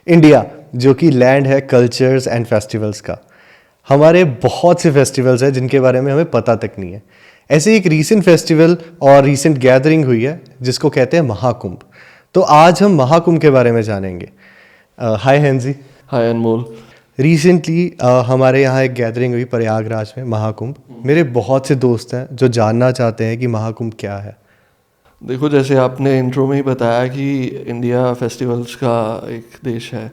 India जो कि land है कल्चर्स एंड फेस्टिवल्स का, हमारे बहुत से फेस्टिवल्स हैं जिनके बारे में हमें पता तक नहीं है। ऐसे एक रीसेंट फेस्टिवल और रीसेंट गैदरिंग हुई है जिसको कहते हैं महाकुंभ। तो आज हम महाकुंभ के बारे में जानेंगे। हाय हैंजी। हाय अनमोल। रिसेंटली हमारे यहाँ एक गैदरिंग हुई प्रयागराज में, महाकुंभ। मेरे बहुत से दोस्त हैं जो जानना चाहते हैं कि महाकुंभ क्या है। देखो, जैसे आपने इंट्रो में ही बताया कि इंडिया फेस्टिवल्स का एक देश है,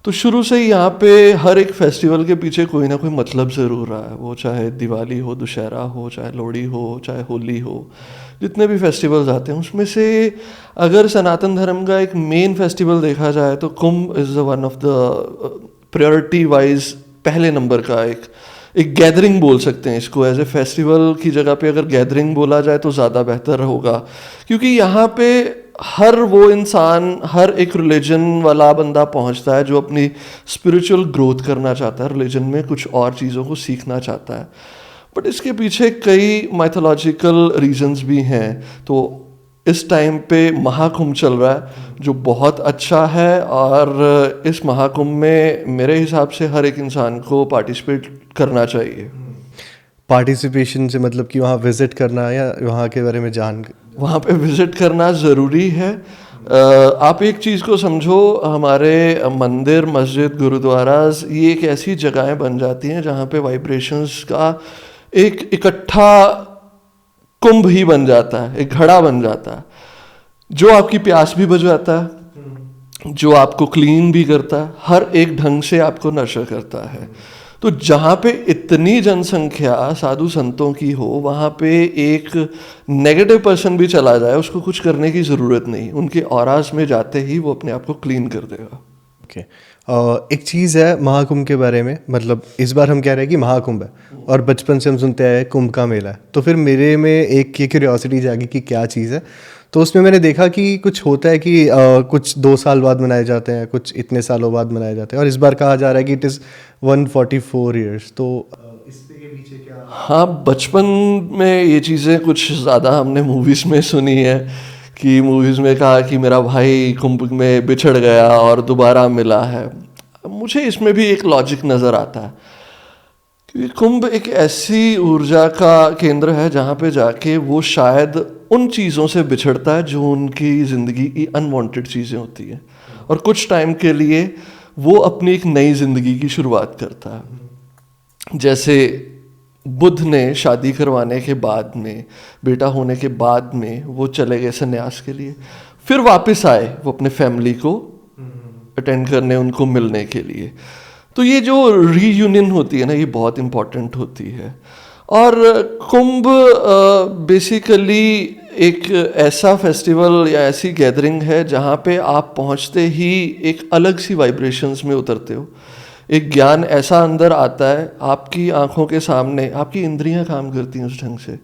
तो शुरू से ही यहाँ पे हर एक फेस्टिवल के पीछे कोई ना कोई मतलब ज़रूर रहा है। वो चाहे दिवाली हो, दशहरा हो, चाहे लोहड़ी हो, चाहे होली हो, जितने भी फेस्टिवल्स आते हैं उसमें से अगर सनातन धर्म का एक मेन फेस्टिवल देखा जाए तो Kumbh is one of the priority wise पहले नंबर का एक गैदरिंग बोल सकते हैं इसको। एज ए फेस्टिवल की जगह पे अगर गैदरिंग बोला जाए तो ज़्यादा बेहतर होगा, क्योंकि यहाँ पे हर वो इंसान, हर एक रिलीजन वाला बंदा पहुँचता है जो अपनी स्पिरिचुअल ग्रोथ करना चाहता है, रिलीजन में कुछ और चीज़ों को सीखना चाहता है। बट इसके पीछे कई माइथोलॉजिकल रीजंस भी हैं। तो इस टाइम पे महाकुंभ चल रहा है जो बहुत अच्छा है, और इस महाकुंभ में मेरे हिसाब से हर एक इंसान को पार्टिसिपेट करना चाहिए। पार्टिसिपेशन से मतलब कि वहाँ विजिट करना या वहाँ के बारे में वहाँ पे विजिट करना ज़रूरी है। आप एक चीज़ को समझो, हमारे मंदिर, मस्जिद, गुरुद्वारास, ये एक ऐसी जगहें बन जाती हैं जहाँ पे वाइब्रेशंस का एक इकट्ठा कुंभ ही बन जाता है, एक घड़ा बन जाता है जो आपकी प्यास भी बुझाता है, जो आपको क्लीन भी करता है, हर एक ढंग से आपको नशर करता है। तो जहाँ पे इतनी जनसंख्या साधु संतों की हो, वहाँ पे एक नेगेटिव पर्सन भी चला जाए, उसको कुछ करने की ज़रूरत नहीं, उनके ऑरास में जाते ही वो अपने आप को क्लीन कर देगा। ओके। एक चीज़ है महाकुंभ के बारे में, मतलब इस बार हम कह रहे हैं कि महाकुंभ है और बचपन से हम सुनते आए कुंभ का मेला है, तो फिर मेरे में एक ये क्यूरियोसिटी जागी कि क्या चीज़ है। तो उसमें मैंने देखा कि कुछ होता है कि कुछ 2 साल बाद मनाए जाते हैं, कुछ इतने सालों बाद मनाए जाते हैं, और इस बार कहा जा रहा है कि इट इज़ 144 ईयर्स। तो इसके पीछे क्या? हाँ, बचपन में ये चीज़ें कुछ ज़्यादा हमने मूवीज़ में सुनी है कि मूवीज़ में कहा कि मेरा भाई कुंभ में बिछड़ गया और दोबारा मिला है। मुझे इसमें भी एक लॉजिक नज़र आता है, क्योंकि कुंभ एक ऐसी ऊर्जा का केंद्र है जहाँ पे जाके वो शायद उन चीज़ों से बिछड़ता है जो उनकी ज़िंदगी की अनवांटेड चीज़ें होती हैं, और कुछ टाइम के लिए वो अपनी एक नई ज़िंदगी की शुरुआत करता है। जैसे बुद्ध ने शादी करवाने के बाद में, बेटा होने के बाद में वो चले गए संन्यास के लिए, फिर वापस आए वो अपने फैमिली को अटेंड करने, उनको मिलने के लिए। तो ये जो रीयूनियन होती है ना, ये बहुत इम्पॉर्टेंट होती है। और कुंभ बेसिकली एक ऐसा फेस्टिवल या ऐसी गैदरिंग है जहाँ पे आप पहुँचते ही एक अलग सी वाइब्रेशंस में उतरते हो। एक ज्ञान ऐसा अंदर आता है, आपकी आंखों के सामने आपकी इंद्रियां काम करती हैं उस ढंग से।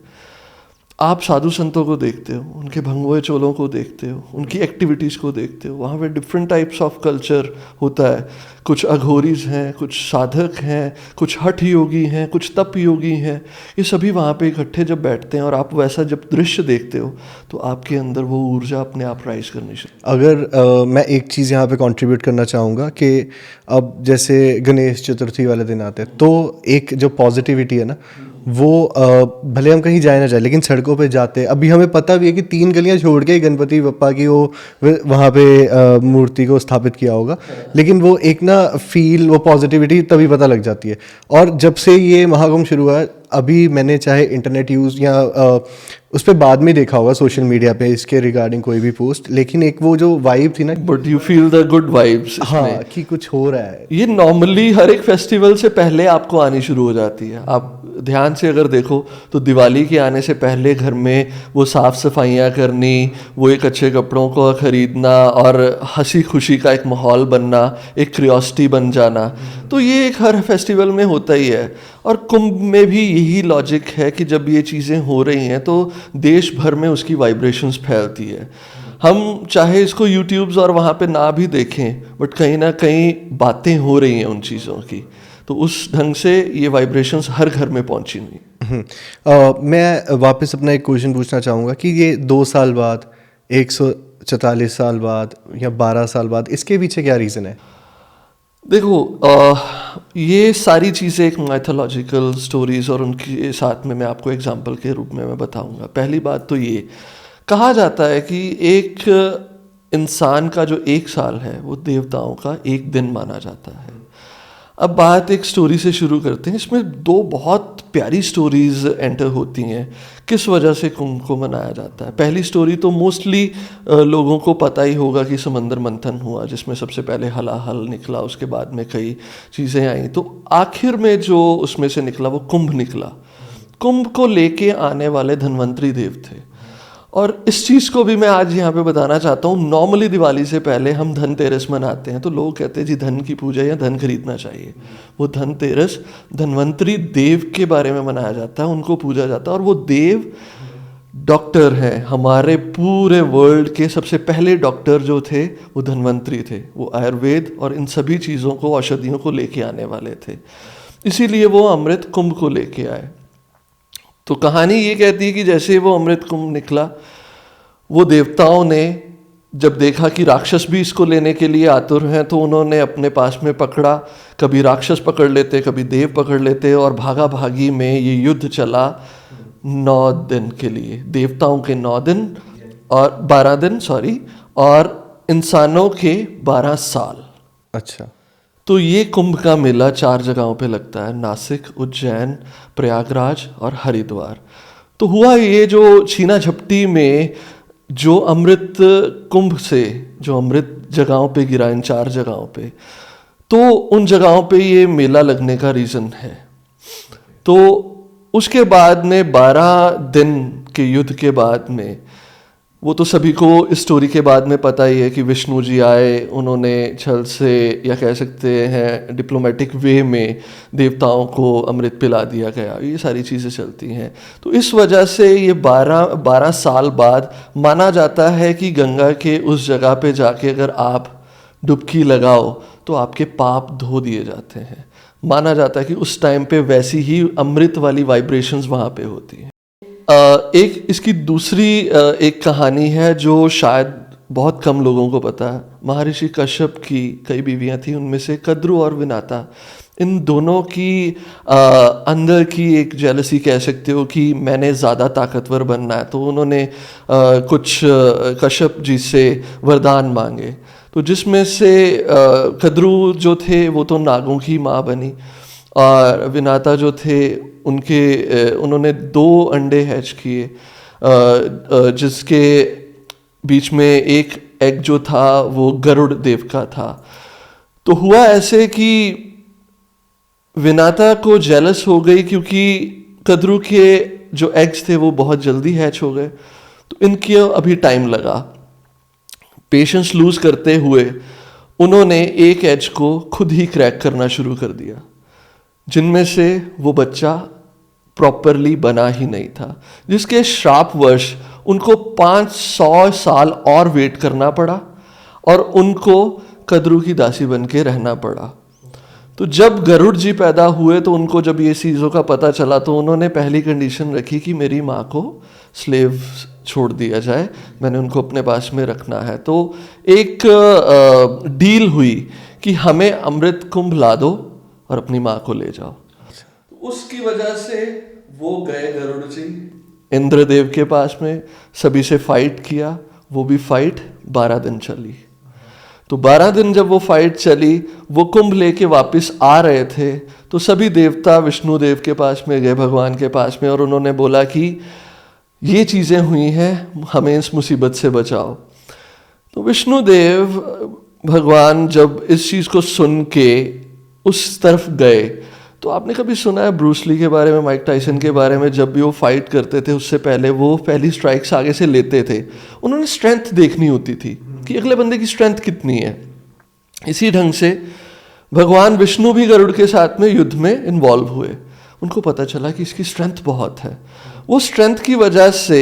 आप साधु संतों को देखते हो, उनके भंगुए चोलों को देखते हो, उनकी एक्टिविटीज़ को देखते हो। वहाँ पे डिफरेंट टाइप्स ऑफ कल्चर होता है। कुछ अघोरीज हैं, कुछ साधक हैं, कुछ हठ योगी हैं, कुछ तप योगी हैं। ये सभी वहाँ पे इकट्ठे जब बैठते हैं और आप वैसा जब दृश्य देखते हो तो आपके अंदर वो ऊर्जा अपने आप राइज करनी शुरू। अगर मैं एक चीज़ यहाँ पे कंट्रीब्यूट करना चाहूँगा कि अब जैसे गणेश चतुर्थी वाले दिन आते हैं, तो एक जो पॉजिटिविटी है ना, वो भले हम कहीं जाए ना जाए लेकिन सड़कों पे जाते, अभी हमें पता भी है कि 3 गलियां छोड़ के गणपति बप्पा की वो वहाँ पे मूर्ति को स्थापित किया होगा, लेकिन वो एक ना फील, वो पॉजिटिविटी तभी पता लग जाती है। और जब से ये महाकुंभ शुरू हुआ, अभी मैंने चाहे इंटरनेट यूज़ या उस पर बाद में देखा होगा सोशल मीडिया पे इसके रिगार्डिंग कोई भी पोस्ट, लेकिन एक वो जो वाइब थी ना, but you feel the good vibes. हाँ, कि कुछ हो रहा है। ये नॉर्मली हर एक फेस्टिवल से पहले आपको आनी शुरू हो जाती है। आप ध्यान से अगर देखो तो दिवाली के आने से पहले घर में वो साफ़ सफाइयाँ करनी, वो एक अच्छे कपड़ों को खरीदना और हंसी खुशी का एक माहौल बनना, एक क्यूरियोसिटी बन जाना, तो ये एक हर फेस्टिवल में होता ही है। और कुंभ में भी यही लॉजिक है कि जब ये चीज़ें हो रही हैं तो देश भर में उसकी वाइब्रेशंस फैलती है। हम चाहे इसको यूट्यूब्स और वहाँ पे ना भी देखें, बट कहीं ना कहीं बातें हो रही हैं उन चीज़ों की, तो उस ढंग से ये वाइब्रेशंस हर घर में पहुंची हुई। मैं वापस अपना एक क्वेश्चन पूछना चाहूँगा कि ये 2 साल बाद 44 साल बाद या 12 साल बाद, इसके पीछे क्या रीज़न है? देखो, ये सारी चीज़ें एक माइथोलॉजिकल स्टोरीज और उनके साथ में मैं आपको एग्जांपल के रूप में मैं बताऊंगा। पहली बात तो ये कहा जाता है कि एक इंसान का जो 1 साल है वो देवताओं का 1 दिन माना जाता है। अब बात एक स्टोरी से शुरू करते हैं। इसमें 2 बहुत प्यारी स्टोरीज एंटर होती हैं किस वजह से कुंभ को मनाया जाता है। पहली स्टोरी तो मोस्टली लोगों को पता ही होगा कि समंदर मंथन हुआ, जिसमें सबसे पहले हलाहल निकला, उसके बाद में कई चीज़ें आई, तो आखिर में जो उसमें से निकला वो कुंभ निकला। कुंभ को लेके आने वाले धन्वंतरी देव थे। और इस चीज़ को भी मैं आज यहाँ पे बताना चाहता हूँ। नॉर्मली दिवाली से पहले हम धनतेरस मनाते हैं, तो लोग कहते हैं जी धन की पूजा या धन खरीदना चाहिए। वो धनतेरस धन्वंतरी देव के बारे में मनाया जाता है, उनको पूजा जाता है। और वो देव डॉक्टर हैं, हमारे पूरे वर्ल्ड के सबसे पहले डॉक्टर जो थे वो धन्वंतरी थे। वो आयुर्वेद और इन सभी चीज़ों को, औषधियों को लेके आने वाले थे, इसीलिए वो अमृत कुंभ को लेके आए। तो कहानी ये कहती है कि जैसे वो अमृत कुंभ निकला, वो देवताओं ने जब देखा कि राक्षस भी इसको लेने के लिए आतुर हैं, तो उन्होंने अपने पास में पकड़ा। कभी राक्षस पकड़ लेते, कभी देव पकड़ लेते, और भागा भागी में ये युद्ध चला 9 दिन के लिए। देवताओं के 9 दिन और 12 दिन और इंसानों के 12 साल। अच्छा। तो ये कुंभ का मेला 4 जगहों पे लगता है, नासिक, उज्जैन, प्रयागराज और हरिद्वार। तो हुआ ये, जो छीना झपटी में जो अमृत कुंभ से जो अमृत जगहों पे गिरा, इन 4 जगहों पे, तो उन जगहों पे ये मेला लगने का रीज़न है। तो उसके बाद में 12 दिन के युद्ध के बाद में, वो तो सभी को इस स्टोरी के बाद में पता ही है कि विष्णु जी आए, उन्होंने छल से या कह सकते हैं डिप्लोमेटिक वे में देवताओं को अमृत पिला दिया गया। ये सारी चीज़ें चलती हैं। तो इस वजह से ये 12 साल बाद माना जाता है कि गंगा के उस जगह पे जाके अगर आप डुबकी लगाओ तो आपके पाप धो दिए जाते हैं। माना जाता है कि उस टाइम पे वैसी ही अमृत वाली वाइब्रेशंस वहाँ पे होती हैं। एक इसकी दूसरी एक कहानी है जो शायद बहुत कम लोगों को पता है। महर्षि कश्यप की कई बीवियां थी, उनमें से कद्रु और विनाता, इन दोनों की अंदर की एक जेलसी कह सकते हो कि मैंने ज़्यादा ताकतवर बनना है। तो उन्होंने कुछ कश्यप जी से वरदान मांगे, तो जिसमें से कद्रु जो थे वो तो नागों की माँ बनी, और विनाता जो थे उन्होंने 2 अंडे हैच किए, जिसके बीच में एक एग जो था वो गरुड़ देव का था। तो हुआ ऐसे कि विनाता को जेलस हो गई, क्योंकि कद्रु के जो एग्स थे वो बहुत जल्दी हैच हो गए, तो इनके अभी टाइम लगा। पेशेंस लूज करते हुए उन्होंने एक एज को खुद ही क्रैक करना शुरू कर दिया, जिनमें से वो बच्चा प्रॉपरली बना ही नहीं था, जिसके श्रापवश उनको 500 साल और वेट करना पड़ा और उनको कद्रु की दासी बन के रहना पड़ा। तो जब गरुड़ जी पैदा हुए तो उनको जब ये चीज़ों का पता चला, तो उन्होंने पहली कंडीशन रखी कि मेरी माँ को स्लेव छोड़ दिया जाए, मैंने उनको अपने पास में रखना है। तो एक डील हुई कि हमें अमृत कुंभ ला दो और अपनी माँ को ले जाओ। तो उसकी वजह से वो गए गरुड़ जी इंद्रदेव के पास में, सभी से फाइट किया। वो भी फाइट 12 दिन चली। तो 12 दिन जब वो फाइट चली, वो कुंभ लेके वापस आ रहे थे, तो सभी देवता विष्णु देव के पास में गए, भगवान के पास में, और उन्होंने बोला कि ये चीज़ें हुई हैं, हमें इस मुसीबत से बचाओ। तो विष्णु देव भगवान जब इस चीज़ को सुन के उस तरफ गए, तो आपने कभी सुना है ब्रूस ली के बारे में, माइक टाइसन के बारे में, जब भी वो फाइट करते थे उससे पहले वो पहली स्ट्राइक्स आगे से लेते थे। उन्होंने स्ट्रेंथ देखनी होती थी कि अगले बंदे की स्ट्रेंथ कितनी है। इसी ढंग से भगवान विष्णु भी गरुड़ के साथ में युद्ध में इन्वॉल्व हुए। उनको पता चला कि इसकी स्ट्रेंथ बहुत है। वो स्ट्रेंथ की वजह से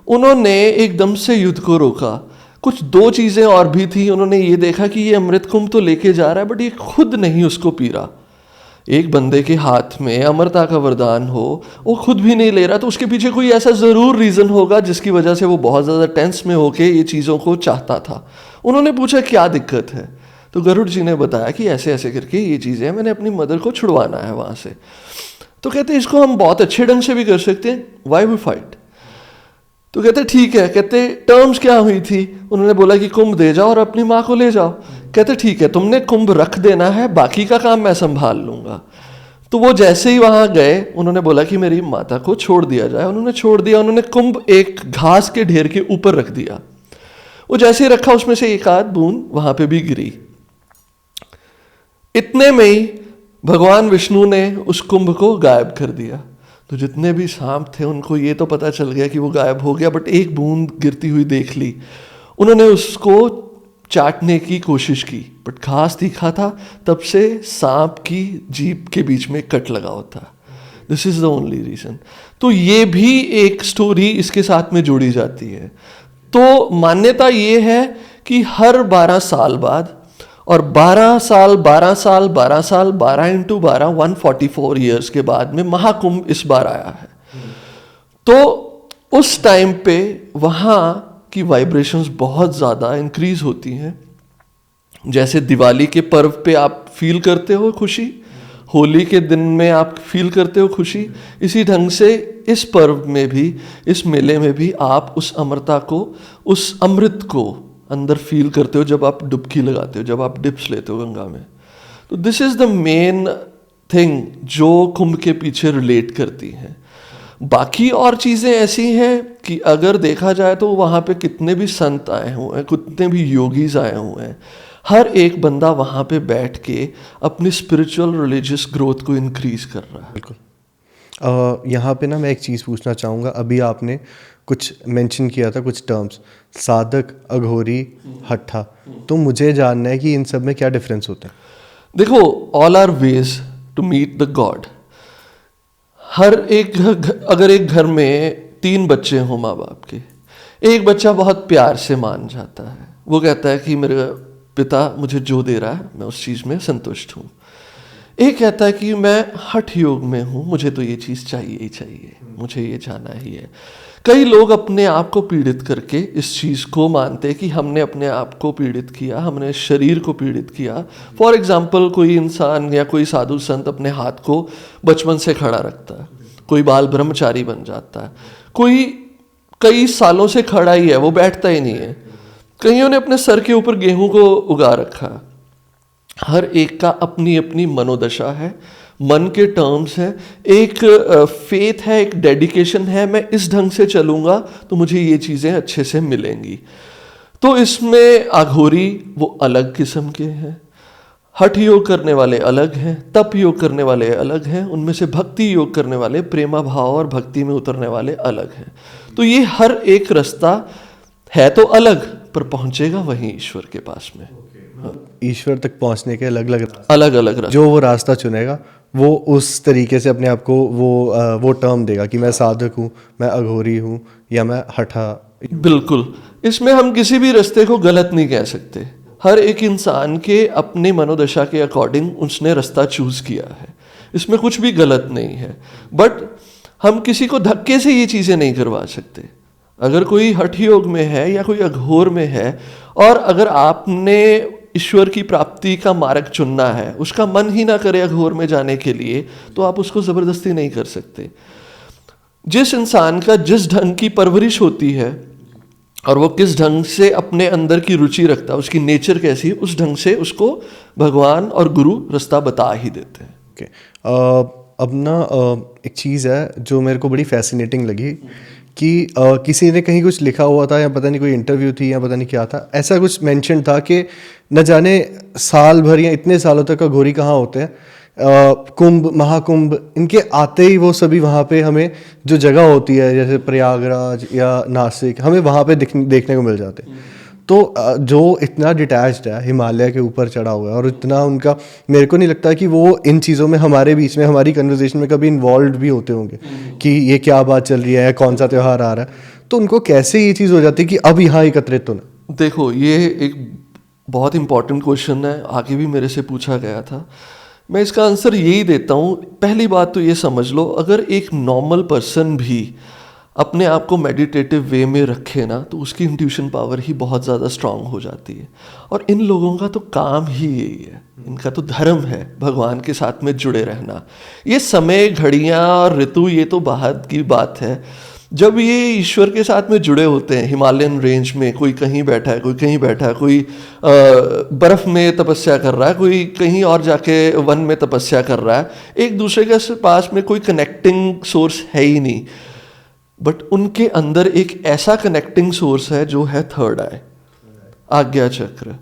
उन्होंने एकदम से युद्ध को रोका। कुछ 2 चीज़ें और भी थी। उन्होंने ये देखा कि ये अमृत कुंभ तो लेके जा रहा है, बट ये खुद नहीं उसको पी रहा, एक बंदे के हाथ में अमरता का वरदान हो, वो खुद भी नहीं ले रहा, तो उसके पीछे कोई ऐसा ज़रूर रीज़न होगा जिसकी वजह से वो बहुत ज़्यादा टेंस में होके ये चीज़ों को चाहता था। उन्होंने पूछा क्या दिक्कत है, तो गरुड़ जी ने बताया कि ऐसे ऐसे करके ये चीज़ें मैंने अपनी मदर को छुड़वाना है वहाँ से। तो कहते इसको हम बहुत अच्छे ढंग से भी कर सकते हैं, वाई वी फाइट। तो कहते ठीक है। कहते टर्म्स क्या हुई थी? उन्होंने बोला कि कुंभ दे जाओ और अपनी माँ को ले जाओ। कहते ठीक है, तुमने कुंभ रख देना है, बाकी का काम मैं संभाल लूंगा। तो वो जैसे ही वहां गए, उन्होंने बोला कि मेरी माता को छोड़ दिया जाए। उन्होंने छोड़ दिया। उन्होंने कुंभ एक घास के ढेर के ऊपर रख दिया। वो जैसे ही रखा, उसमें से एक आध बूंद वहां पे भी गिरी। इतने में ही भगवान विष्णु ने उस कुंभ को गायब कर दिया। तो जितने भी सांप थे उनको ये तो पता चल गया कि वो गायब हो गया, बट एक बूंद गिरती हुई देख ली। उन्होंने उसको चाटने की कोशिश की, बट घास तीखा था, तब से सांप की जीभ के बीच में कट लगा होता। This is the only reason. तो ये भी एक स्टोरी इसके साथ में जोड़ी जाती है। तो मान्यता ये है कि हर 12 साल बाद, और 12 साल 12 साल 12 साल 12 इंटू 12 144 ईयर्स के बाद में महाकुंभ इस बार आया है। तो उस टाइम पे वहाँ की वाइब्रेशंस बहुत ज़्यादा इंक्रीज होती हैं। जैसे दिवाली के पर्व पे आप फील करते हो खुशी, होली के दिन में आप फील करते हो खुशी, इसी ढंग से इस पर्व में भी, इस मेले में भी आप उस अमरता को, उस अमृत को अंदर फील करते हो जब आप डुबकी लगाते हो, जब आप डिप्स लेते हो गंगा में। तो this is the main thing जो कुंभ के पीछे रिलेट करती है। बाकी और चीज़ें ऐसी हैं कि अगर देखा जाए तो वहाँ पे कितने भी संत आए हुए हैं, कितने भी योगीज आए हुए हैं, हर एक बंदा वहाँ पे बैठ के अपनी स्पिरिचुअल रिलीजियस ग्रोथ को इंक्रीज कर रहा है। बिल्कुल। यहाँ पे ना मैं एक चीज़ पूछना चाहूँगा। अभी आपने कुछ मेंशन किया था, कुछ टर्म्स, साधक, अघोरी, हट्ठा। तो मुझे जानना है कि इन सब में क्या डिफरेंस होता है। देखो, all are ways to meet the god. हर एक अगर एक घर में 3 बच्चे हों माँ बाप के, एक बच्चा बहुत प्यार से मान जाता है, वो कहता है कि मेरे पिता मुझे जो दे रहा है मैं उस चीज़ में संतुष्ट हूँ। एक कहता है कि मैं हठ योग में हूँ, मुझे तो ये चीज़ चाहिए ही चाहिए, मुझे ये जाना ही है। कई लोग अपने आप को पीड़ित करके इस चीज़ को मानते हैं कि हमने अपने आप को पीड़ित किया, हमने शरीर को पीड़ित किया। फॉर एग्जाम्पल, कोई इंसान या कोई साधु संत अपने हाथ को बचपन से खड़ा रखता है, कोई बाल ब्रह्मचारी बन जाता है, कोई कई सालों से खड़ा ही है, वो बैठता ही नहीं है, कईयों ने अपने सर के ऊपर गेहूं को उगा रखा। हर एक का अपनी अपनी मनोदशा है, मन के टर्म्स हैं, एक फेथ है, एक डेडिकेशन है, मैं इस ढंग से चलूँगा तो मुझे ये चीज़ें अच्छे से मिलेंगी। तो इसमें अघोरी वो अलग किस्म के हैं, हठ योग करने वाले अलग हैं, तप योग करने वाले अलग हैं, उनमें से भक्ति योग करने वाले, प्रेमा भाव और भक्ति में उतरने वाले अलग हैं। तो ये हर एक रास्ता है तो अलग, पर पहुँचेगा वहीं ईश्वर के पास में। ईश्वर तक पहुंचने के अलग अलग रास्ते, जो वो रास्ता चुनेगा वो उस तरीके से अपने आप को वो टर्म देगा कि मैं साधक हूँ, मैं अघोरी हूँ, या मैं हठा। बिल्कुल, इसमें हम किसी भी रास्ते को गलत नहीं कह सकते। हर एक इंसान के अपने मनोदशा के अकॉर्डिंग उसने रास्ता चूज किया है, इसमें कुछ भी गलत नहीं है। बट हम किसी को धक्के से ये चीज़ें नहीं करवा सकते। अगर कोई हठ योग में है या कोई अघोर में है, और अगर आपने ईश्वर की प्राप्ति का मार्ग चुनना है, उसका मन ही ना करे अघोर में जाने के लिए, तो आप उसको ज़बरदस्ती नहीं कर सकते। जिस इंसान का जिस ढंग की परवरिश होती है और वो किस ढंग से अपने अंदर की रुचि रखता है, उसकी नेचर कैसी है, उस ढंग से उसको भगवान और गुरु रास्ता बता ही देते हैं। ओके। अब ना एक चीज़ है जो मेरे को बड़ी फैसिनेटिंग लगी कि किसी ने कहीं कुछ लिखा हुआ था, या पता नहीं कोई इंटरव्यू थी या पता नहीं क्या था, ऐसा कुछ मेंशन था कि न जाने साल भर या इतने सालों तक अघोरी कहाँ होते हैं, कुंभ, महाकुंभ, इनके आते ही वो सभी वहाँ पे हमें जो जगह होती है जैसे प्रयागराज या नासिक, हमें वहाँ पे देखने को मिल जाते हैं। तो जो इतना डिटैच्ड है, हिमालय के ऊपर चढ़ा हुआ है, और इतना उनका, मेरे को नहीं लगता कि वो इन चीज़ों में हमारे बीच में, हमारी कन्वर्सेशन में कभी इन्वॉल्व भी होते होंगे कि ये क्या बात चल रही है, कौन सा त्यौहार आ रहा है। तो उनको कैसे ये चीज़ हो जाती है कि अब यहाँ एकत्रित होना। देखो, ये एक बहुत इंपॉर्टेंट क्वेश्चन है, आगे भी मेरे से पूछा गया था। मैं इसका आंसर यही देता हूँ। पहली बात तो ये समझ लो, अगर एक नॉर्मल पर्सन भी अपने आप को मेडिटेटिव वे में रखे ना, तो उसकी इंट्यूशन पावर ही बहुत ज़्यादा स्ट्रांग हो जाती है। और इन लोगों का तो काम ही यही है, इनका तो धर्म है भगवान के साथ में जुड़े रहना। ये समय, घड़ियाँ और ऋतु ये तो बाहर की बात है। जब ये ईश्वर के साथ में जुड़े होते हैं, हिमालयन रेंज में कोई कहीं बैठा है, कोई कहीं बैठा है, कोई बर्फ़ में तपस्या कर रहा है, कोई कहीं और जाके वन में तपस्या कर रहा है, एक दूसरे के पास में कोई कनेक्टिंग सोर्स है ही नहीं, बट उनके अंदर एक ऐसा कनेक्टिंग सोर्स है जो है थर्ड आई, आज्ञा चक्र।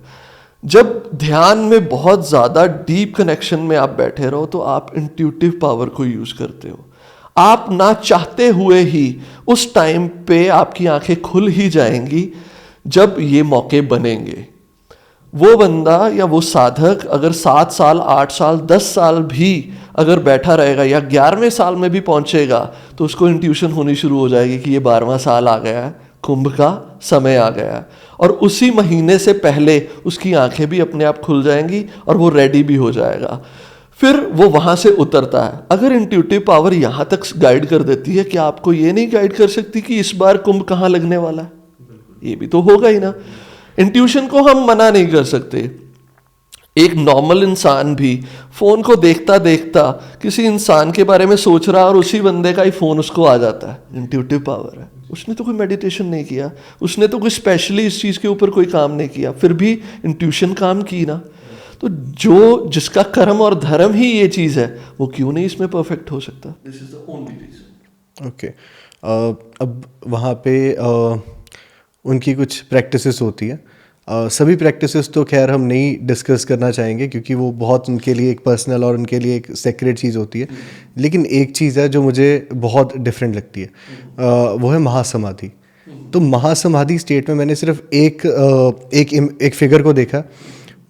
जब ध्यान में बहुत ज़्यादा डीप कनेक्शन में आप बैठे रहो तो आप इंट्यूटिव पावर को यूज़ करते हो। आप ना चाहते हुए ही उस टाइम पे आपकी आंखें खुल ही जाएंगी जब ये मौके बनेंगे। वो बंदा या वो साधक अगर 7 साल, 8 साल, 10 साल भी अगर बैठा रहेगा या 11वें साल में भी पहुंचेगा तो उसको इंट्यूशन होनी शुरू हो जाएगी कि ये 12वां साल आ गया है, कुंभ का समय आ गया है। और उसी महीने से पहले उसकी आंखें भी अपने आप खुल जाएंगी और वो रेडी भी हो जाएगा। फिर वो वहाँ से उतरता है। अगर इंट्यूटिव पावर यहाँ तक गाइड कर देती है कि आपको ये नहीं गाइड कर सकती कि इस बार कुंभ कहाँ लगने वाला है, ये भी तो होगा ही ना। इंट्यूशन को हम मना नहीं कर सकते। एक नॉर्मल इंसान भी फोन को देखता देखता किसी इंसान के बारे में सोच रहा और उसी बंदे का ही फोन उसको आ जाता है, इंट्यूटिव पावर है। उसने तो कोई मेडिटेशन नहीं किया, उसने तो कोई स्पेशली इस चीज़ के ऊपर कोई काम नहीं किया, फिर भी इंट्यूशन काम की ना। तो जो जिसका कर्म और धर्म ही ये चीज़ है वो क्यों नहीं इसमें परफेक्ट हो सकता। This is the only reason. Okay, अब वहाँ पे उनकी कुछ प्रैक्टिसेस होती है। सभी प्रैक्टिसेस तो खैर हम नहीं डिस्कस करना चाहेंगे क्योंकि वो बहुत उनके लिए एक पर्सनल और उनके लिए एक सेक्रेट चीज़ होती है। लेकिन एक चीज़ है जो मुझे बहुत डिफरेंट लगती है, वो है महासमाधि। तो महासमाधि स्टेट में मैंने सिर्फ एक फिगर को देखा।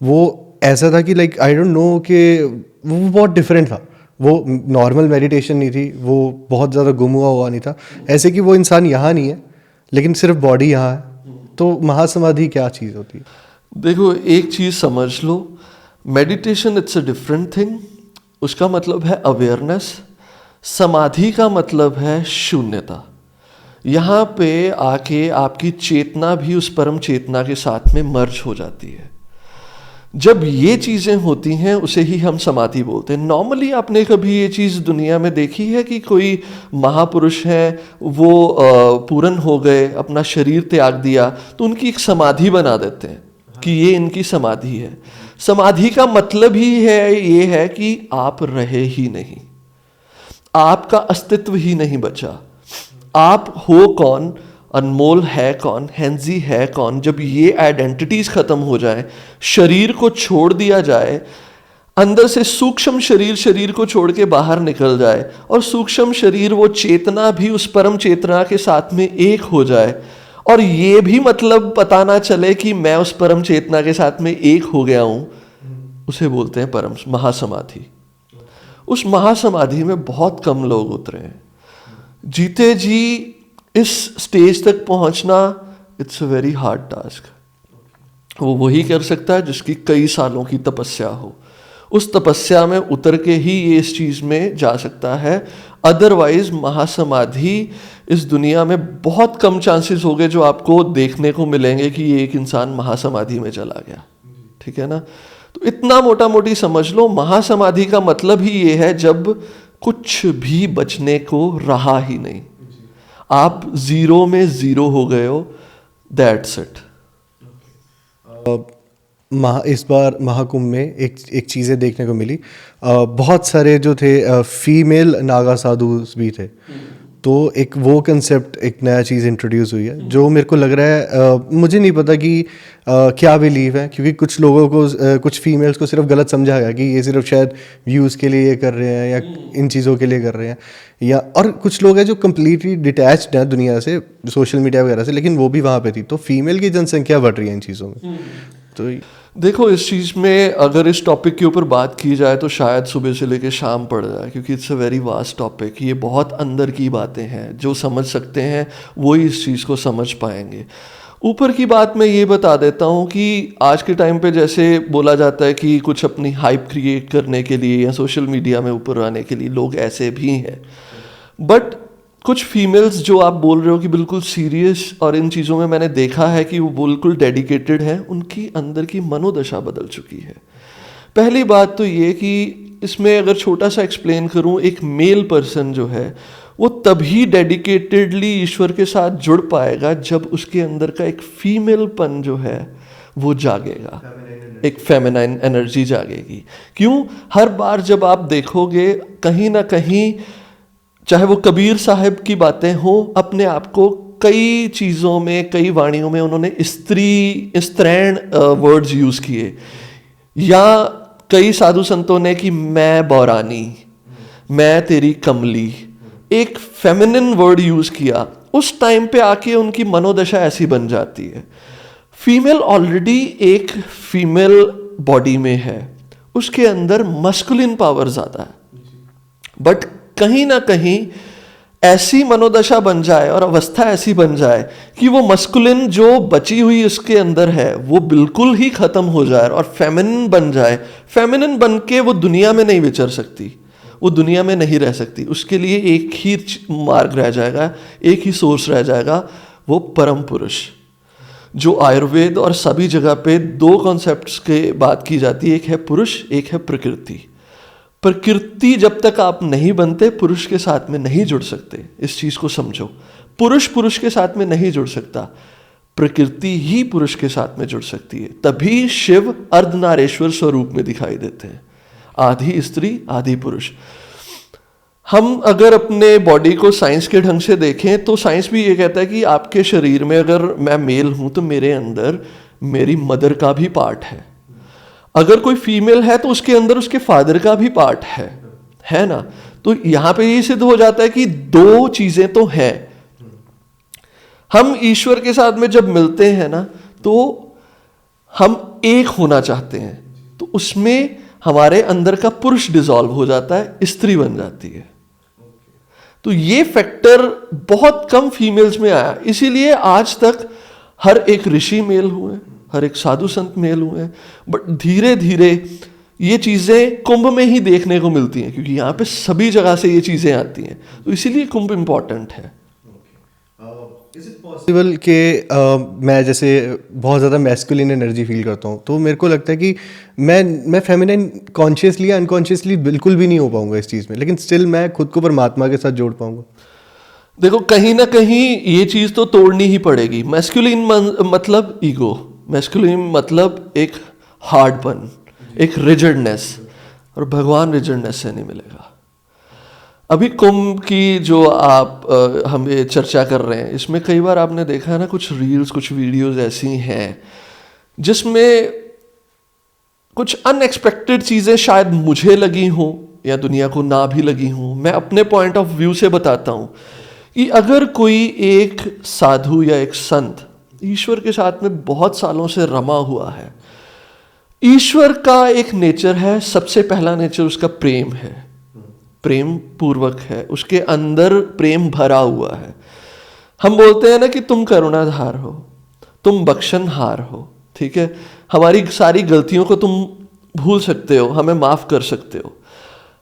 वो ऐसा था कि लाइक आई डोंट नो कि वो बहुत डिफरेंट था। वो नॉर्मल मेडिटेशन नहीं थी, वो बहुत ज़्यादा गुम हुआ नहीं था। ऐसे कि वो इंसान यहाँ नहीं है लेकिन सिर्फ बॉडी यहाँ है। तो महासमाधि क्या चीज़ होती है? देखो, एक चीज़ समझ लो, meditation it's a different thing, उसका मतलब है अवेयरनेस। समाधि का मतलब है शून्यता। यहाँ पे आके आपकी चेतना भी उस परम चेतना के साथ में मर्ज हो जाती है। जब ये चीज़ें होती हैं उसे ही हम समाधि बोलते हैं। नॉर्मली आपने कभी ये चीज़ दुनिया में देखी है कि कोई महापुरुष है, वो पूर्ण हो गए, अपना शरीर त्याग दिया, तो उनकी एक समाधि बना देते हैं कि ये इनकी समाधि है। समाधि का मतलब ही है ये है कि आप रहे ही नहीं, आपका अस्तित्व ही नहीं बचा। आप हो कौन, अनमोल है कौन, हैंजी है कौन। जब ये आइडेंटिटीज खत्म हो जाए, शरीर को छोड़ दिया जाए, अंदर से सूक्ष्म शरीर को छोड़ के बाहर निकल जाए और सूक्ष्म शरीर, वो चेतना भी उस परम चेतना के साथ में एक हो जाए, और ये भी मतलब पता ना चले कि मैं उस परम चेतना के साथ में एक हो गया हूं, उसे बोलते हैं परम महासमाधि। उस महासमाधि में बहुत कम लोग उतरे हैं। जीते जी इस स्टेज तक पहुंचना it's a very hard task. वो वही कर सकता है जिसकी कई सालों की तपस्या हो। उस तपस्या में उतर के ही ये इस चीज़ में जा सकता है। अदरवाइज महासमाधि इस दुनिया में बहुत कम चांसेस हो गए जो आपको देखने को मिलेंगे कि ये एक इंसान महासमाधि में चला गया। ठीक है ना? तो इतना मोटा मोटी समझ लो, महासमाधि का मतलब ही ये है जब कुछ भी बचने को रहा ही नहीं, आप जीरो में जीरो हो गए हो, दैट्स इट। इस बार महाकुंभ में एक चीज़ें देखने को मिली। बहुत सारे जो थे फीमेल नागा साधु भी थे। तो एक वो कंसेप्ट, एक नया चीज़ इंट्रोड्यूस हुई है जो मेरे को लग रहा है, मुझे नहीं पता कि क्या बिलीव है, क्योंकि कुछ लोगों को, कुछ फीमेल्स को सिर्फ गलत समझा गया कि ये सिर्फ शायद व्यूज़ के लिए ये कर रहे हैं या इन चीज़ों के लिए कर रहे हैं, या और कुछ लोग हैं जो कम्प्लीटली डिटैच्ड हैं दुनिया से, सोशल मीडिया वगैरह से, लेकिन वो भी वहाँ पे थी। तो फीमेल की जनसंख्या बढ़ रही है इन चीज़ों में। तो देखो, इस चीज़ में अगर इस टॉपिक के ऊपर बात की जाए तो शायद सुबह से लेकर शाम पड़ जाए, क्योंकि it's a very vast topic. ये बहुत अंदर की बातें हैं, जो समझ सकते हैं वो ही इस चीज़ को समझ पाएंगे। ऊपर की बात मैं ये बता देता हूँ कि आज के टाइम पे जैसे बोला जाता है कि कुछ अपनी हाइप क्रिएट करने के लिए या सोशल मीडिया में ऊपर आने के लिए लोग ऐसे भी हैं, बट कुछ फीमेल्स जो आप बोल रहे हो कि बिल्कुल सीरियस, और इन चीज़ों में मैंने देखा है कि वो बिल्कुल डेडिकेटेड हैं, उनकी अंदर की मनोदशा बदल चुकी है। पहली बात तो ये कि इसमें अगर छोटा सा एक्सप्लेन करूँ, एक मेल पर्सन जो है वो तभी डेडिकेटेडली ईश्वर के साथ जुड़ पाएगा जब उसके अंदर का एक फीमेलपन जो है वो जागेगा, एक फेमिनाइन एनर्जी जागेगी। क्यों? हर बार जब आप देखोगे कहीं ना कहीं, चाहे वो कबीर साहब की बातें हो, अपने आप को कई चीज़ों में, कई वाणियों में उन्होंने स्त्रैण वर्ड्स यूज़ किए, या कई साधु संतों ने कि मैं बौरानी, मैं तेरी कमली, एक फेमिनिन वर्ड यूज किया। उस टाइम पे आके उनकी मनोदशा ऐसी बन जाती है। फीमेल ऑलरेडी एक फीमेल बॉडी में है, उसके अंदर मस्कुलिन पावर ज्यादा है, बट कहीं ना कहीं ऐसी मनोदशा बन जाए और अवस्था ऐसी बन जाए कि वो मस्कुलिन जो बची हुई उसके अंदर है वो बिल्कुल ही खत्म हो जाए और फेमिनिन बन जाए। फेमिनिन बन के वो दुनिया में नहीं विचर सकती, वो दुनिया में नहीं रह सकती। उसके लिए एक ही मार्ग रह जाएगा, एक ही सोर्स रह जाएगा, वो परम पुरुष। जो आयुर्वेद और सभी जगह पे दो कॉन्सेप्ट्स के बात की जाती है, एक है पुरुष, एक है प्रकृति। प्रकृति जब तक आप नहीं बनते पुरुष के साथ में नहीं जुड़ सकते, इस चीज को समझो। पुरुष पुरुष के साथ में नहीं जुड़ सकता, प्रकृति ही पुरुष के साथ में जुड़ सकती है। तभी शिव अर्धनारेश्वर स्वरूप में दिखाई देते हैं, आधी स्त्री आधी पुरुष। हम अगर अपने बॉडी को साइंस के ढंग से देखें तो साइंस भी ये कहता है कि आपके शरीर में अगर मैं मेल हूं तो मेरे अंदर मेरी मदर का भी पार्ट है, अगर कोई फीमेल है तो उसके अंदर उसके फादर का भी पार्ट है ना। तो यहां पे ये सिद्ध हो जाता है कि दो चीजें तो हैं। हम ईश्वर के साथ में जब मिलते हैं ना तो हम एक होना चाहते हैं, तो उसमें हमारे अंदर का पुरुष डिसॉल्व हो जाता है, स्त्री बन जाती है। तो ये फैक्टर बहुत कम फीमेल्स में आया, इसीलिए आज तक हर एक ऋषि मेल हुए, हर एक साधु संत मेल हुए, बट धीरे धीरे ये चीजें कुंभ में ही देखने को मिलती हैं, क्योंकि यहाँ पे सभी जगह से ये चीजें आती हैं, तो इसीलिए कुंभ इंपॉर्टेंट है। इज इट पॉसिबल कि मैं जैसे बहुत ज़्यादा मैस्कुलिन एनर्जी फील करता हूँ, तो मेरे को लगता है कि मैं फेमिनिन कॉन्शियसली या अनकॉन्शियसली बिल्कुल भी नहीं हो पाऊंगा इस चीज़ में, लेकिन स्टिल मैं खुद को परमात्मा के साथ जोड़ पाऊंगा। देखो कहीं ना कहीं ये चीज़ तो तोड़नी ही पड़ेगी। मैस्कुलिन मतलब ईगो, मैस्कुलिन मतलब एक हार्डपन, एक रिजिडनेस, और भगवान रिजिडनेस से नहीं मिलेगा। अभी कुंभ की जो आप हम ये चर्चा कर रहे हैं, इसमें कई बार आपने देखा है ना, कुछ रील्स कुछ वीडियोस ऐसी हैं जिसमें कुछ अनएक्सपेक्टेड चीज़ें शायद मुझे लगी हों या दुनिया को ना भी लगी हों। मैं अपने पॉइंट ऑफ व्यू से बताता हूँ कि अगर कोई एक साधु या एक संत ईश्वर के साथ में बहुत सालों से रमा हुआ है, ईश्वर का एक नेचर है, सबसे पहला नेचर उसका प्रेम है, प्रेम पूर्वक है, उसके अंदर प्रेम भरा हुआ है। हम बोलते हैं ना कि तुम करुणाधार हो, तुम बख्शनहार हो, ठीक है, हमारी सारी गलतियों को तुम भूल सकते हो, हमें माफ कर सकते हो।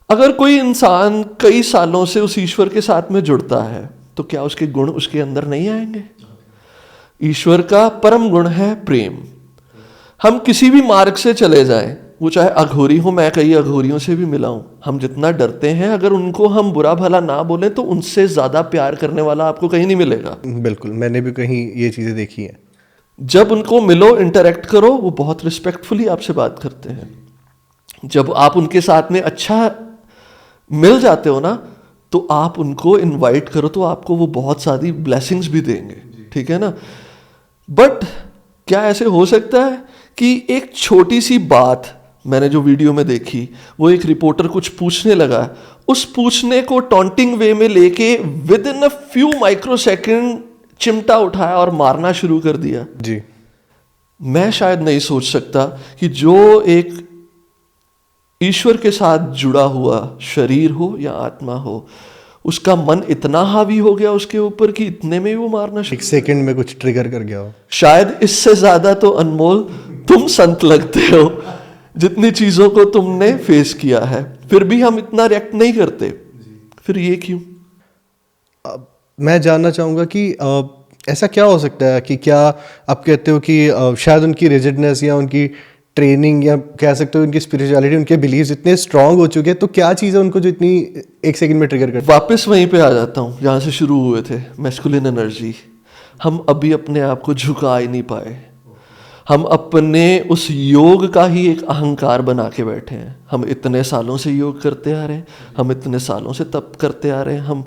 अगर कोई इंसान कई सालों से उस ईश्वर के साथ में जुड़ता है तो क्या उसके गुण उसके अंदर नहीं आएंगे? ईश्वर का परम गुण है प्रेम। हम किसी भी मार्ग से चले जाएं, वो चाहे अघोरी हो, मैं कई अघोरियों से भी मिला हूं, हम जितना डरते हैं अगर उनको हम बुरा भला ना बोलें तो उनसे ज्यादा प्यार करने वाला आपको कहीं नहीं मिलेगा। बिल्कुल, मैंने भी कहीं ये चीज़ें देखी हैं। जब उनको मिलो, इंटरेक्ट करो, वो बहुत रिस्पेक्टफुली आपसे बात करते हैं। जब आप उनके साथ में अच्छा मिल जाते हो ना, तो आप उनको इनवाइट करो तो आपको वो बहुत सारी ब्लेसिंग्स भी देंगे, ठीक है ना। बट क्या ऐसे हो सकता है कि एक छोटी सी बात मैंने जो वीडियो में देखी, वो एक रिपोर्टर कुछ पूछने लगा, उस पूछने को टॉन्टिंग वे में लेके with in a few microsecond चिमटा उठाया और मारना शुरू कर दिया जी। मैं शायद नहीं सोच सकता कि जो एक ईश्वर के साथ जुड़ा हुआ शरीर हो या आत्मा हो, उसका मन इतना हावी हो गया उसके ऊपर कि इतने में ही वो मारना शुरू। एक सेकंड में कुछ ट्रिगर कर गया हो। शायद इससे ज्यादा तो अनमोल तुम संत लगते हो, जितनी चीजों को तुमने फेस किया है, फिर भी हम इतना रिएक्ट नहीं करते। फिर ये क्यों? मैं जानना चाहूँगा कि ऐसा क्या हो सकता है कि क्या आप कहते हो कि शायद उनकी रिजिडनेस या उनकी ट्रेनिंग या कह सकते हो उनकी स्पिरिचुअलिटी, उनके बिलीव्स इतने स्ट्रांग हो चुके हैं, तो क्या चीज़ है उनको जो इतनी एक सेकंड में ट्रिगर करती है? वापस वहीं पे आ जाता हूँ जहाँ से शुरू हुए थे, मैस्कुलिन एनर्जी। हम अभी अपने आप को झुका ही नहीं पाए। हम अपने उस योग का ही एक अहंकार बना के बैठे हैं। हम इतने सालों से योग करते आ रहे हैं, हम इतने सालों से तप करते आ रहे हैं। हम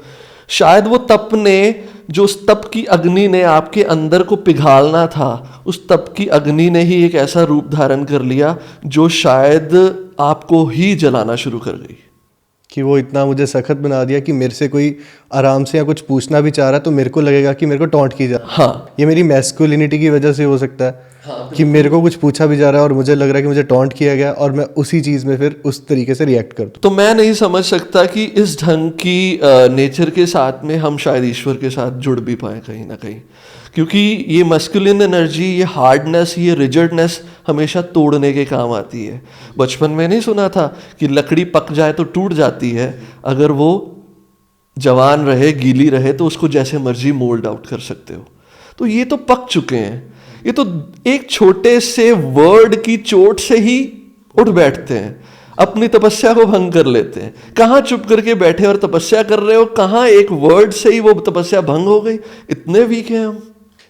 शायद वो तप ने, जो उस तप की अग्नि ने आपके अंदर को पिघालना था, उस तप की अग्नि ने ही एक ऐसा रूप धारण कर लिया जो शायद आपको ही जलाना शुरू कर गई। कि वो इतना मुझे सख्त बना दिया कि मेरे से कोई आराम से या कुछ पूछना भी चाह रहा है तो मेरे को लगेगा कि मेरे को टॉन्ट की जा रही है। हाँ, ये मेरी मैस्कुलिनिटी की वजह से हो सकता है। हाँ, कि मेरे को कुछ पूछा भी जा रहा है और मुझे लग रहा है कि मुझे टॉन्ट किया गया और मैं उसी चीज़ में फिर उस तरीके से रिएक्ट कर दूँ। तो मैं नहीं समझ सकता कि इस ढंग की नेचर के साथ में हम शायद ईश्वर के साथ जुड़ भी पाए कहीं ना कहीं, क्योंकि ये मस्कुलिन एनर्जी, ये हार्डनेस, ये रिजिडनेस हमेशा तोड़ने के काम आती है। बचपन में नहीं सुना था कि लकड़ी पक जाए तो टूट जाती है, अगर वो जवान रहे, गीली रहे तो उसको जैसे मर्जी मोल्ड आउट कर सकते हो। तो ये तो पक चुके हैं, ये तो एक छोटे से वर्ड की चोट से ही उठ बैठते हैं, अपनी तपस्या को भंग कर लेते हैं। कहाँ चुप करके बैठे और तपस्या कर रहे हो, कहाँ एक वर्ड से ही वो तपस्या भंग हो गई। इतने वीक हैं हम।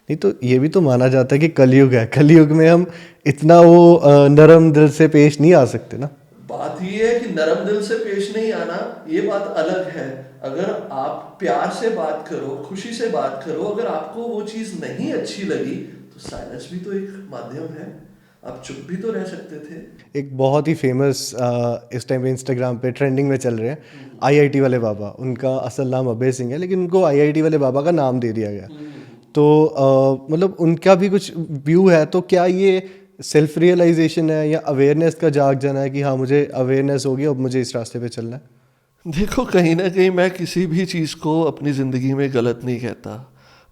नहीं तो ये भी तो माना जाता है कि कलयुग है, कलयुग में हम इतना वो नरम दिल से पेश नहीं आ सकते ना। बात ये है कि नरम दिल से पेश नहीं आना, ये बात अलग है। अगर आप प्यार से बात करो, खुशी से बात करो, अगर आपको वो चीज नहीं अच्छी लगी तो साइलेंस भी तो एक माध्यम है, आप चुप भी तो रह सकते थे। एक बहुत ही फेमस इस टाइम पे इंस्टाग्राम पे ट्रेंडिंग में चल रहे हैं आईआईटी वाले बाबा। उनका असल नाम अभय सिंह है, लेकिन उनको आईआईटी वाले बाबा का नाम दे दिया गया। तो मतलब उनका भी कुछ व्यू है, तो क्या ये सेल्फ रियलाइजेशन है या अवेयरनेस का जाग जाना है कि हाँ मुझे अवेयरनेस होगी, अब मुझे इस रास्ते पे चलना है? देखो, कहीं ना कहीं मैं किसी भी चीज़ को अपनी ज़िंदगी में गलत नहीं कहता,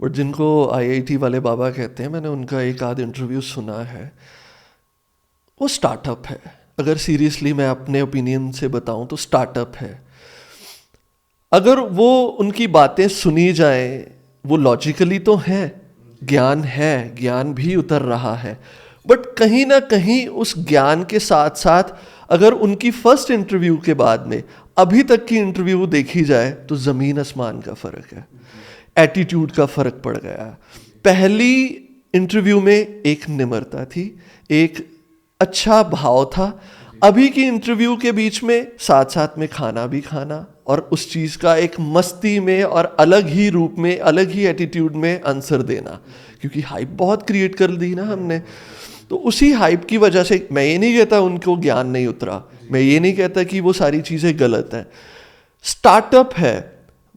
बट जिनको आईआईटी वाले बाबा कहते हैं, मैंने उनका एक आध इंटरव्यू सुना है, वो स्टार्टअप है। अगर सीरियसली मैं अपने ओपिनियन से बताऊं तो स्टार्टअप है। अगर वो उनकी बातें सुनी जाएं, वो लॉजिकली तो हैं, है, ज्ञान भी उतर रहा है, बट कहीं ना कहीं उस ज्ञान के साथ साथ अगर उनकी फर्स्ट इंटरव्यू के बाद में अभी तक की इंटरव्यू देखी जाए तो ज़मीन आसमान का फ़र्क है। एटीट्यूड का फ़र्क पड़ गया। पहली इंटरव्यू में एक निम्रता थी, एक अच्छा भाव था। अभी की इंटरव्यू के बीच में साथ साथ में खाना भी खाना और उस चीज़ का एक मस्ती में और अलग ही रूप में, अलग ही एटीट्यूड में आंसर देना, क्योंकि हाइप बहुत क्रिएट कर दी ना हमने। तो उसी हाइप की वजह से मैं ये नहीं कहता उनको ज्ञान नहीं उतरा, मैं ये नहीं कहता कि वो सारी चीज़ें गलत हैं। स्टार्टअप है।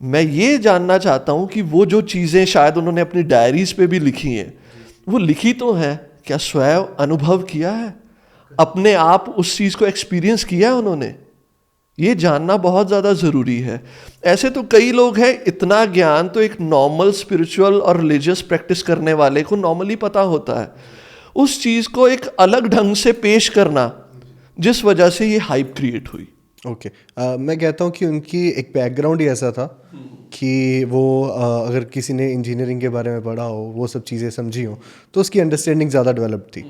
मैं ये जानना चाहता हूँ कि वो जो चीज़ें शायद उन्होंने अपनी डायरीज पे भी लिखी हैं, वो लिखी तो है, क्या स्वयं अनुभव किया है, अपने आप उस चीज़ को एक्सपीरियंस किया है उन्होंने? ये जानना बहुत ज़्यादा ज़रूरी है। ऐसे तो कई लोग हैं, इतना ज्ञान तो एक नॉर्मल स्पिरिचुअल और रिलीजियस प्रैक्टिस करने वाले को नॉर्मली पता होता है। उस चीज़ को एक अलग ढंग से पेश करना, जिस वजह से ये हाइप क्रिएट हुई। ओके मैं कहता हूँ कि उनकी एक बैकग्राउंड ही ऐसा था कि वो अगर किसी ने इंजीनियरिंग के बारे में पढ़ा हो, वो सब चीज़ें समझी हो, तो उसकी अंडरस्टैंडिंग ज़्यादा डेवलप थी।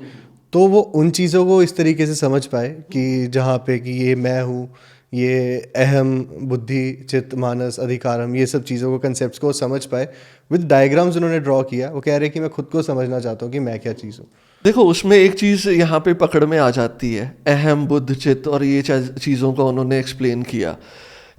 तो वो उन चीज़ों को इस तरीके से समझ पाए कि जहाँ पे कि ये मैं हूँ, ये अहम, बुद्धि, चित्त, मानस, अधिकारम, ये सब चीज़ों को, कंसेप्ट्स को समझ पाए। विद डायग्राम्स उन्होंने ड्रॉ किया। वो कह रहे कि मैं खुद को समझना चाहता हूँ कि मैं क्या चीज़ हूँ। देखो, उसमें एक चीज़ यहाँ पे पकड़ में आ जाती है, अहम, बुद्ध, चित्त, और ये चीज़ों का उन्होंने एक्सप्लेन किया।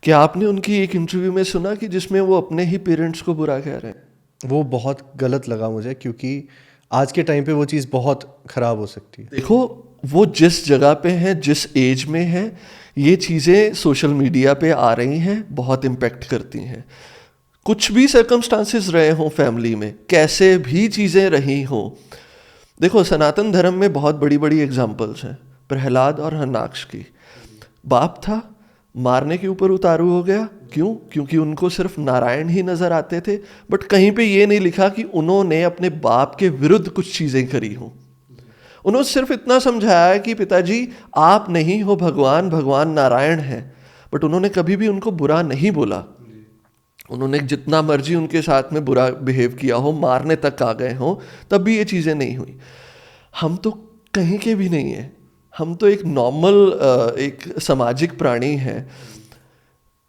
कि आपने उनकी एक इंटरव्यू में सुना कि जिसमें वो अपने ही पेरेंट्स को बुरा कह रहे हैं? वो बहुत गलत लगा मुझे, क्योंकि आज के टाइम पे वो चीज़ बहुत ख़राब हो सकती है। देखो, वो जिस जगह पे हैं, जिस एज में हैं, ये चीज़ें सोशल मीडिया पे आ रही हैं, बहुत इम्पेक्ट करती हैं। कुछ भी सर्कमस्टांसिस रहे हों फैमिली में, कैसे भी चीज़ें रही हों। देखो, सनातन धर्म में बहुत बड़ी बड़ी एग्जाम्पल्स हैं। प्रहलाद और हरनाक्ष की। बाप था, मारने के ऊपर उतारू हो गया। क्यों? क्योंकि उनको सिर्फ नारायण ही नजर आते थे, बट कहीं पे ये नहीं लिखा कि उन्होंने अपने बाप के विरुद्ध कुछ चीजें करी हों। उन्होंने सिर्फ इतना समझाया कि पिताजी आप नहीं हो भगवान, भगवान नारायण है, बट उन्होंने कभी भी उनको बुरा नहीं बोला। उन्होंने जितना मर्जी उनके साथ में बुरा बिहेव किया हो, मारने तक आ गए हों, तब भी ये चीज़ें नहीं हुई। हम तो कहीं के भी नहीं है, हम तो एक नॉर्मल एक सामाजिक प्राणी हैं।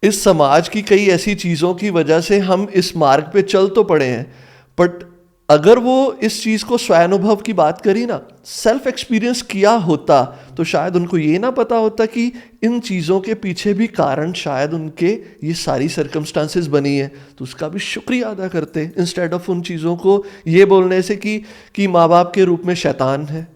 इस समाज की कई ऐसी चीज़ों की वजह से हम इस मार्ग पे चल तो पड़े हैं, बट अगर वो इस चीज़ को स्वानुभव की बात करी ना, सेल्फ एक्सपीरियंस किया होता, तो शायद उनको ये ना पता होता कि इन चीज़ों के पीछे भी कारण शायद उनके ये सारी सर्कमस्टांसेस बनी है, तो उसका भी शुक्रिया अदा करते इंस्टेड ऑफ उन चीज़ों को ये बोलने से कि माँ बाप के रूप में शैतान है।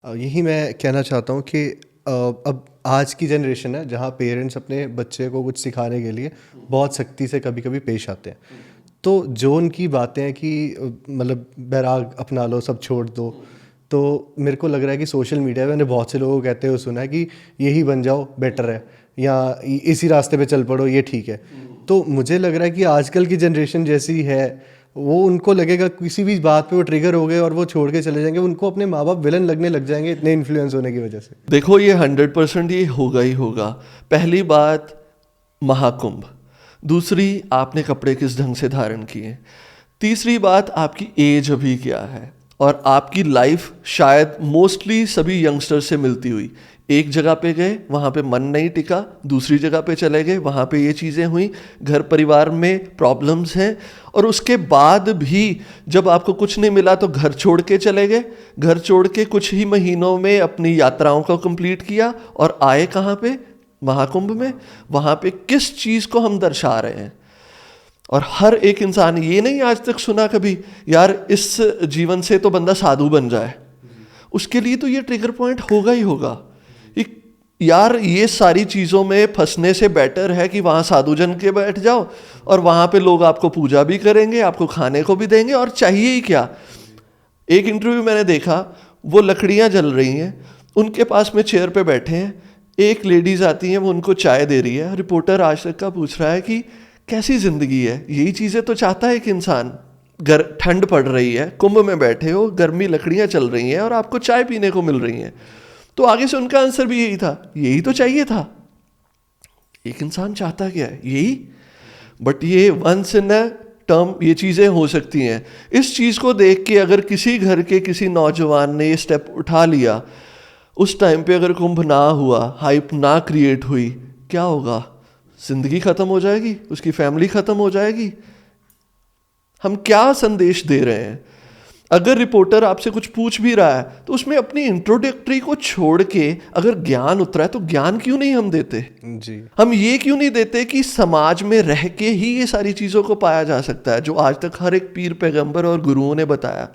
यही मैं कहना चाहता हूँ कि अब आज की जनरेशन है जहाँ पेरेंट्स अपने बच्चे को कुछ सिखाने के लिए बहुत सख्ती से कभी कभी पेश आते हैं। तो जो उनकी बातें हैं कि मतलब बैराग अपना लो, सब छोड़ दो, तो मेरे को लग रहा है कि सोशल मीडिया पे मैंने बहुत से लोगों को कहते हुए सुना है कि यही बन जाओ बेटर है, या इसी रास्ते पे चल पड़ो, ये ठीक है। तो मुझे लग रहा है कि आजकल की जनरेशन जैसी है, वो उनको लगेगा किसी भी बात पे वो ट्रिगर हो गए और वो छोड़ के चले जाएंगे, उनको अपने माँ बाप विलन लगने लग जाएंगे इतने इन्फ्लुएंस होने की वजह से। देखो ये 100% ये होगा ही होगा। पहली बात महाकुंभ, दूसरी आपने कपड़े किस ढंग से धारण किए, तीसरी बात आपकी एज अभी क्या है, और आपकी लाइफ शायद मोस्टली सभी यंगस्टर से मिलती हुई। एक जगह पे गए, वहाँ पे मन नहीं टिका, दूसरी जगह पे चले गए, वहाँ पे ये चीज़ें हुई, घर परिवार में प्रॉब्लम्स हैं, और उसके बाद भी जब आपको कुछ नहीं मिला तो घर छोड़ के चले गए। घर छोड़ के कुछ ही महीनों में अपनी यात्राओं को कंप्लीट किया और आए कहाँ पे? महाकुंभ में। वहाँ पे किस चीज़ को हम दर्शा रहे हैं? और हर एक इंसान, ये नहीं आज तक सुना कभी यार इस जीवन से तो बंदा साधु बन जाए, उसके लिए तो ये ट्रिगर पॉइंट होगा ही होगा। यार ये सारी चीज़ों में फंसने से बेटर है कि वहाँ साधु जन के बैठ जाओ और वहाँ पे लोग आपको पूजा भी करेंगे, आपको खाने को भी देंगे, और चाहिए ही क्या। एक इंटरव्यू मैंने देखा, वो लकड़ियाँ जल रही हैं, उनके पास में चेयर पे बैठे हैं, एक लेडीज़ आती हैं, वो उनको चाय दे रही है। रिपोर्टर आज तक का पूछ रहा है कि कैसी ज़िंदगी है, यही चीज़ें तो चाहता है कि इंसान। ठंड पड़ रही है, कुंभ में बैठे हो, गर्मी, लकड़ियाँ चल रही हैं और आपको चाय पीने को मिल रही हैं। तो आगे से उनका आंसर भी यही था, यही तो चाहिए था। एक इंसान चाहता क्या है? यही। बट ये वंस इन अ टर्म ये चीज़ें हो सकती हैं। इस चीज़ को देख के अगर किसी घर के किसी नौजवान ने ये स्टेप उठा लिया, उस टाइम पे अगर कुंभ ना हुआ, हाइप ना क्रिएट हुई, क्या होगा? जिंदगी ख़त्म हो जाएगी, उसकी फैमिली ख़त्म हो जाएगी। हम क्या संदेश दे रहे हैं? अगर रिपोर्टर आपसे कुछ पूछ भी रहा है तो उसमें अपनी इंट्रोडक्टरी को छोड़ के अगर ज्ञान उतरा है तो ज्ञान क्यों नहीं हम देते जी। हम ये क्यों नहीं देते कि समाज में रह के ही ये सारी चीज़ों को पाया जा सकता है, जो आज तक हर एक पीर पैगंबर और गुरुओं ने बताया।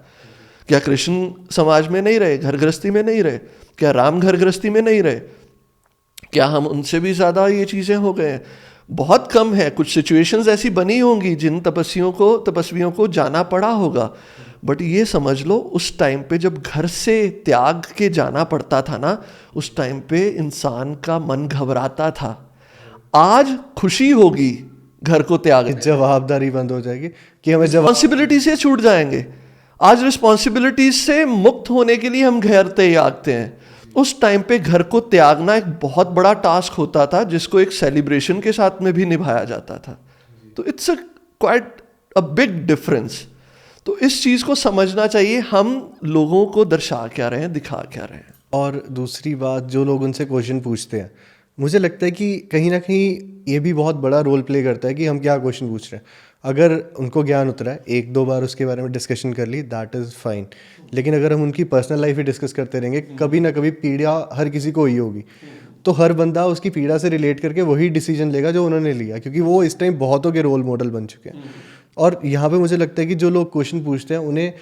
क्या कृष्ण समाज में नहीं रहे, घर गृहस्थी में नहीं रहे? क्या राम घर गृहस्थी में नहीं रहे? क्या हम उनसे भी ज़्यादा ये चीज़ें हो गए हैं? बहुत कम है। कुछ सिचुएशंस ऐसी बनी होंगी जिन तपस्वियों को जाना पड़ा होगा, बट ये समझ लो उस टाइम पे जब घर से त्याग के जाना पड़ता था ना, उस टाइम पे इंसान का मन घबराता था। आज खुशी होगी घर को त्याग, जवाबदारी बंद हो जाएगी कि हमें रिस्पॉन्सिबिलिटी से छूट जाएंगे। आज रिस्पॉन्सिबिलिटी से मुक्त होने के लिए हम घर त्यागते हैं। उस टाइम पे घर को त्यागना एक बहुत बड़ा टास्क होता था, जिसको एक सेलिब्रेशन के साथ में भी निभाया जाता था। तो it's quite a big difference. तो इस चीज़ को समझना चाहिए, हम लोगों को दर्शा क्या रहे हैं, दिखा क्या रहे हैं। और दूसरी बात, जो लोग उनसे क्वेश्चन पूछते हैं, मुझे लगता है कि कहीं ना कहीं ये भी बहुत बड़ा रोल प्ले करता है कि हम क्या क्वेश्चन पूछ रहे हैं। अगर उनको ज्ञान उतरा है, एक दो बार उसके बारे में डिस्कशन कर ली, दैट इज़ फाइन। लेकिन अगर हम उनकी पर्सनल लाइफ ही डिस्कस करते रहेंगे, कभी ना कभी पीड़ा हर किसी को ही होगी, तो हर बंदा उसकी पीड़ा से रिलेट करके वही डिसीजन लेगा जो उन्होंने लिया, क्योंकि वो इस टाइम बहुतों के रोल मॉडल बन चुके हैं। और यहाँ पे मुझे लगता है कि जो लोग क्वेश्चन पूछते हैं, उन्हें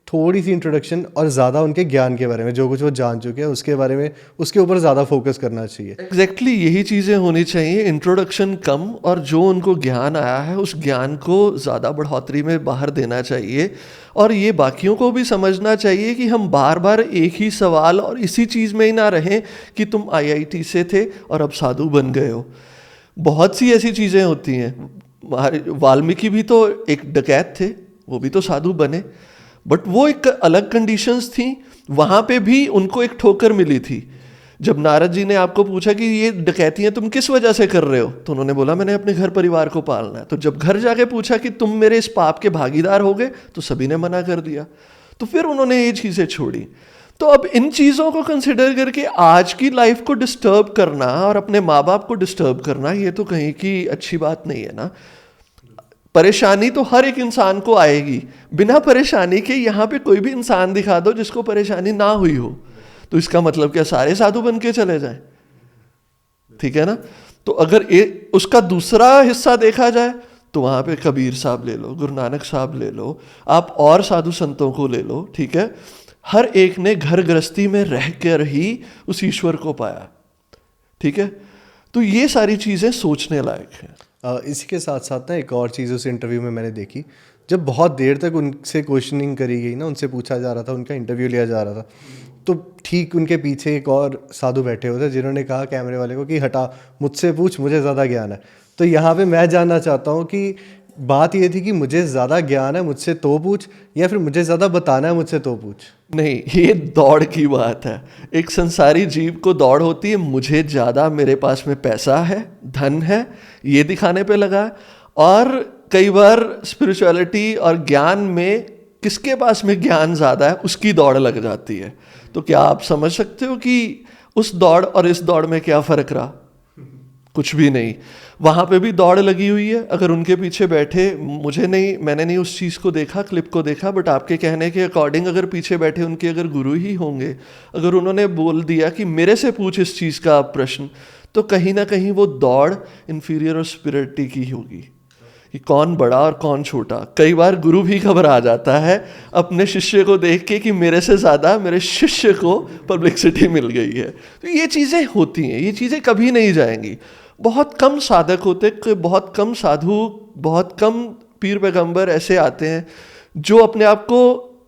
थोड़ी सी इंट्रोडक्शन और ज़्यादा उनके ज्ञान के बारे में, जो कुछ वो जान चुके हैं उसके बारे में, उसके ऊपर ज़्यादा फोकस करना चाहिए। एग्जैक्टली यही चीज़ें होनी चाहिए, इंट्रोडक्शन कम, और जो उनको ज्ञान आया है उस ज्ञान को ज़्यादा बढ़ोतरी में बाहर देना चाहिए। और ये बाकियों को भी समझना चाहिए कि हम बार बार एक ही सवाल और इसी चीज़ में ही ना रहें कि तुम IIT से थे और अब साधु बन गए हो। बहुत सी ऐसी चीज़ें होती हैं। वाल्मीकि भी तो एक डकैत थे, वो भी तो साधु बने, बट वो एक अलग कंडीशंस थी। वहाँ पे भी उनको एक ठोकर मिली थी। जब नारद जी ने आपको पूछा कि ये डकैतियाँ तुम किस वजह से कर रहे हो, तो उन्होंने बोला मैंने अपने घर परिवार को पालना है। तो जब घर जाके पूछा कि तुम मेरे इस पाप के भागीदार हो गए, तो सभी ने मना कर दिया। तो फिर उन्होंने ये चीज़ें छोड़ी। तो अब इन चीज़ों को कंसिडर करके आज की लाइफ को डिस्टर्ब करना और अपने माँ बाप को डिस्टर्ब करना, ये तो कहीं की अच्छी बात नहीं है ना। परेशानी तो हर एक इंसान को आएगी, बिना परेशानी के यहाँ पे कोई भी इंसान दिखा दो जिसको परेशानी ना हुई हो, तो इसका मतलब क्या सारे साधु बन के चले जाएं? ठीक है ना। तो अगर उसका दूसरा हिस्सा देखा जाए तो वहाँ पे कबीर साहब ले लो, गुरु नानक साहब ले लो, आप और साधु संतों को ले लो, ठीक है। हर एक ने घर गृहस्थी में रह कर ही उस ईश्वर को पाया, ठीक है। तो ये सारी चीज़ें सोचने लायक हैं। इसी के साथ साथ ना एक और चीज़ उस इंटरव्यू में मैंने देखी, जब बहुत देर तक उनसे क्वेश्चनिंग करी गई ना, उनसे पूछा जा रहा था, उनका इंटरव्यू लिया जा रहा था, तो ठीक उनके पीछे एक और साधु बैठे हुए थे जिन्होंने कहा कैमरे वाले को कि हटा, मुझसे पूछ, मुझे ज़्यादा ज्ञान है। तो यहाँ पे मैं जानना चाहता हूँ कि बात ये थी कि मुझे ज़्यादा ज्ञान है, मुझसे तो पूछ, या फिर मुझे ज़्यादा बताना है, मुझसे तो पूछ? नहीं, ये दौड़ की बात है। एक संसारी जीव को दौड़ होती है, मुझे ज़्यादा, मेरे पास में पैसा है, धन है, ये दिखाने पे लगा। और कई बार स्पिरिचुअलिटी और ज्ञान में किसके पास में ज्ञान ज़्यादा है उसकी दौड़ लग जाती है। तो क्या आप समझ सकते हो कि उस दौड़ और इस दौड़ में क्या फ़र्क रहा? कुछ भी नहीं। वहाँ पे भी दौड़ लगी हुई है। अगर उनके पीछे बैठे, मैंने नहीं उस चीज़ को देखा, क्लिप को देखा, बट आपके कहने के अकॉर्डिंग अगर पीछे बैठे उनके अगर गुरु ही होंगे, अगर उन्होंने बोल दिया कि मेरे से पूछ इस चीज़ का प्रश्न, तो कहीं ना कहीं वो दौड़ इन्फीरियर और स्पिरिटी की होगी कि कौन बड़ा और कौन छोटा। कई बार गुरु भी घबरा जाता है अपने शिष्य को देख के कि मेरे से ज़्यादा मेरे शिष्य को पब्लिसिटी मिल गई है। तो ये चीज़ें होती हैं, ये चीज़ें कभी नहीं जाएंगी। बहुत कम साधक होते, बहुत कम साधु, बहुत कम पीर पैगंबर ऐसे आते हैं जो अपने आप को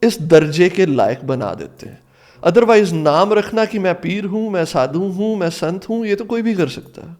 इस दर्जे के लायक बना देते हैं। अदरवाइज नाम रखना कि मैं पीर हूँ, मैं साधु हूँ, मैं संत हूँ, ये तो कोई भी कर सकता है।